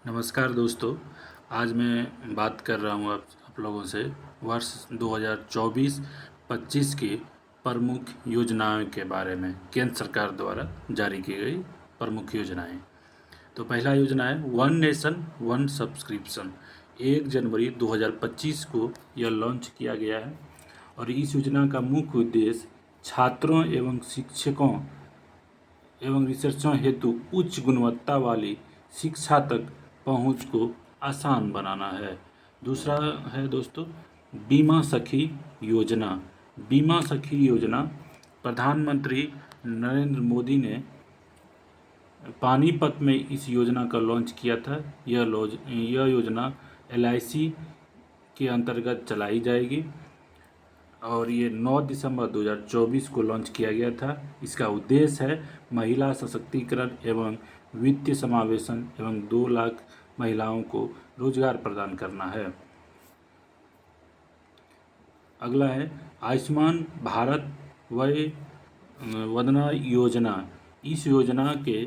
नमस्कार दोस्तों। आज मैं बात कर रहा हूँ आप लोगों से वर्ष 2024-25 की प्रमुख योजनाओं के बारे में। केंद्र सरकार द्वारा जारी की गई प्रमुख योजनाएं। तो पहला योजना है वन नेशन वन सब्सक्रिप्शन। 1 जनवरी 2025 को यह लॉन्च किया गया है और इस योजना का मुख्य उद्देश्य छात्रों एवं शिक्षकों एवं रिसर्चों हेतु उच्च गुणवत्ता वाली शिक्षा तक पहुंच को आसान बनाना है। दूसरा है दोस्तों बीमा सखी योजना। बीमा सखी योजना प्रधानमंत्री नरेंद्र मोदी ने पानीपत में इस योजना का लॉन्च किया था। यह योजना LIC के अंतर्गत चलाई जाएगी और ये 9 दिसंबर 2024 को लॉन्च किया गया था। इसका उद्देश्य है महिला सशक्तिकरण एवं वित्तीय समावेशन एवं 2 लाख महिलाओं को रोजगार प्रदान करना है। अगला है आयुष्मान भारत वय वंदना योजना। इस योजना के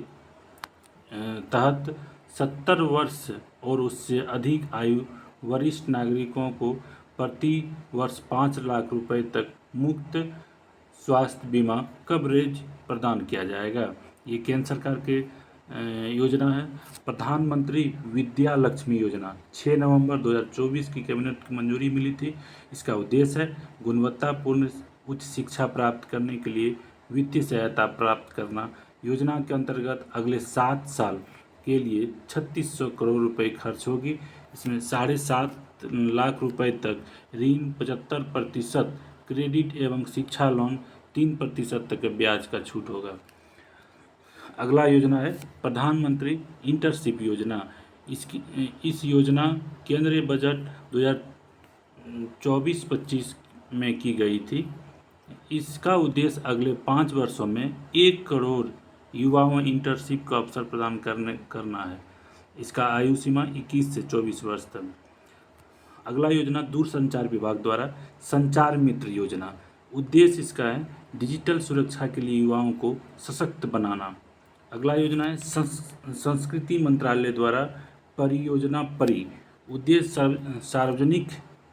तहत 70 वर्ष और उससे अधिक आयु वरिष्ठ नागरिकों को प्रति वर्ष 5 लाख रुपए तक मुफ्त स्वास्थ्य बीमा कवरेज प्रदान किया जाएगा। ये केंद्र सरकार के योजना है। प्रधानमंत्री विद्या लक्ष्मी योजना 6 नवंबर 2024 की कैबिनेट की मंजूरी मिली थी। इसका उद्देश्य है गुणवत्तापूर्ण उच्च शिक्षा प्राप्त करने के लिए वित्तीय सहायता प्राप्त करना। योजना के अंतर्गत अगले 7 साल के लिए 3600 करोड़ रुपए खर्च होगी। इसमें 7.5 लाख रुपए तक ऋण 75% क्रेडिट एवं शिक्षा लोन 3% तक के ब्याज का छूट होगा। अगला योजना है प्रधानमंत्री इंटर्नशिप योजना। इस योजना केंद्रीय बजट 2024-25 में की गई थी। इसका उद्देश्य अगले 5 वर्षों में 1 करोड़ युवाओं इंटर्नशिप का अवसर प्रदान करना है। इसका आयु सीमा 21 से 24 वर्ष तक। अगला योजना दूरसंचार विभाग द्वारा संचार मित्र योजना। उद्देश्य इसका है डिजिटल सुरक्षा के लिए युवाओं को सशक्त बनाना। अगला योजना है संस्कृति मंत्रालय द्वारा परियोजना परी। उद्देश्य सार्वजनिक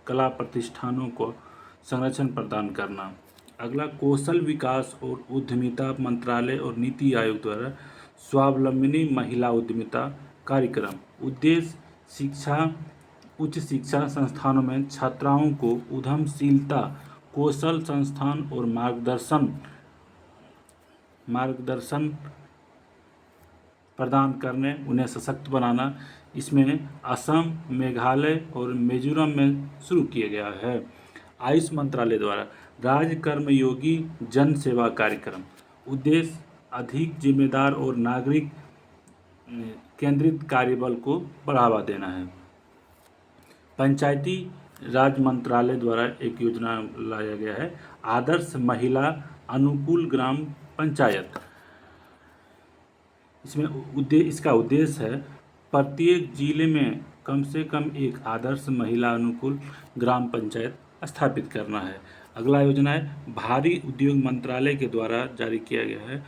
कला प्रतिष्ठानों को संरक्षण प्रदान करना। अगला कौशल विकास और उद्यमिता मंत्रालय और नीति आयोग द्वारा स्वावलंबनी महिला उद्यमिता कार्यक्रम। उद्देश्य उच्च शिक्षा संस्थानों में छात्राओं को उद्यमशीलता कौशल संस्थान और मार्गदर्शन प्रदान करने उन्हें सशक्त बनाना। इसमें असम मेघालय और मिजोरम में शुरू किया गया है। आयुष मंत्रालय द्वारा राज्य कर्मयोगी जन सेवा कार्यक्रम। उद्देश्य अधिक जिम्मेदार और नागरिक केंद्रित कार्यबल को बढ़ावा देना है। पंचायती राज मंत्रालय द्वारा एक योजना लाया गया है आदर्श महिला अनुकूल ग्राम पंचायत। इसका उद्देश्य है प्रत्येक जिले में कम से कम एक आदर्श महिला अनुकूल ग्राम पंचायत स्थापित करना है। अगला योजना है भारी उद्योग मंत्रालय के द्वारा जारी किया गया है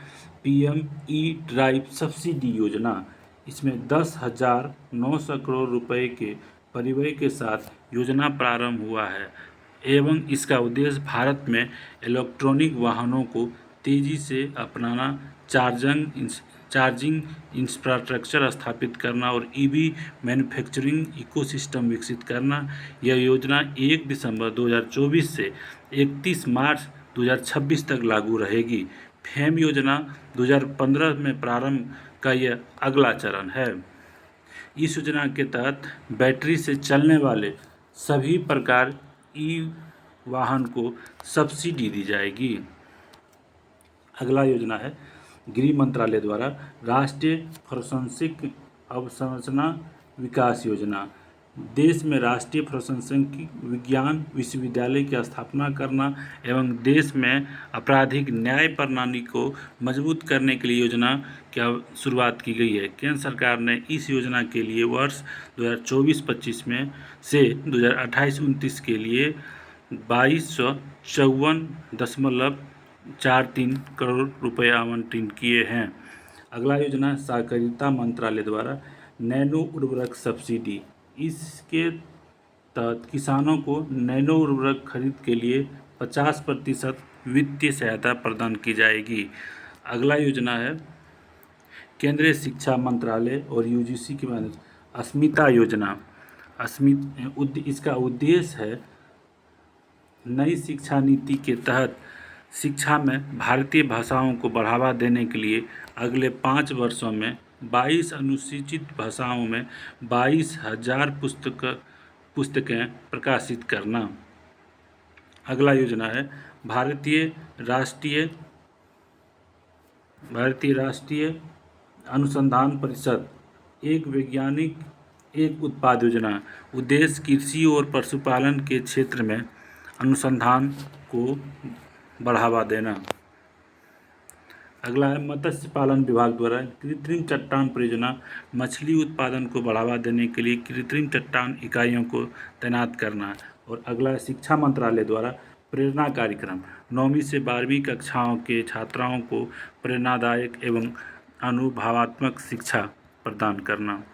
PM-E ड्राइव सब्सिडी योजना। इसमें 10,900 करोड़ रुपए के परिव्यय के साथ योजना प्रारंभ हुआ है एवं इसका उद्देश्य भारत में इलेक्ट्रॉनिक वाहनों को तेजी से अपनाना, चार्जिंग इंफ्रास्ट्रक्चर स्थापित करना और EV मैन्युफैक्चरिंग इकोसिस्टम विकसित करना। यह योजना 1 दिसंबर 2024 से 31 मार्च 2026 तक लागू रहेगी। फेम योजना 2015 में प्रारंभ का यह अगला चरण है। इस योजना के तहत बैटरी से चलने वाले सभी प्रकार वाहन को सब्सिडी दी जाएगी। अगला योजना है गृह मंत्रालय द्वारा राष्ट्रीय प्रशासनिक अवसंरचना विकास योजना। देश में राष्ट्रीय प्रशासनिक विज्ञान विश्वविद्यालय की स्थापना करना एवं देश में आपराधिक न्याय प्रणाली को मजबूत करने के लिए योजना की शुरुआत की गई है। केंद्र सरकार ने इस योजना के लिए वर्ष 2024-25 में से 2028-29 के लिए 2254.43 करोड़ रुपए आवंटित किए हैं। अगला योजना सहकारिता मंत्रालय द्वारा नैनो उर्वरक सब्सिडी, इसके तहत किसानों को नैनो उर्वरक खरीद के लिए 50% वित्तीय सहायता प्रदान की जाएगी। अगला योजना है केंद्रीय शिक्षा मंत्रालय और यूजीसी की मदद अस्मिता योजना। इसका उद्देश्य है नई शिक्षा नीति के तहत शिक्षा में भारतीय भाषाओं को बढ़ावा देने के लिए अगले 5 वर्षों में 22 अनुसूचित भाषाओं में 22,000 पुस्तकें प्रकाशित करना। अगला योजना है भारतीय राष्ट्रीय अनुसंधान परिषद, एक वैज्ञानिक एक उत्पाद योजना। उद्देश्य कृषि और पशुपालन के क्षेत्र में अनुसंधान को बढ़ावा देना। अगला है मत्स्य पालन विभाग द्वारा कृत्रिम चट्टान परियोजना, मछली उत्पादन को बढ़ावा देने के लिए कृत्रिम चट्टान इकाइयों को तैनात करना। और अगला है शिक्षा मंत्रालय द्वारा प्रेरणा कार्यक्रम, 9वीं से 12वीं कक्षाओं के छात्राओं को प्रेरणादायक एवं अनुभवात्मक शिक्षा प्रदान करना।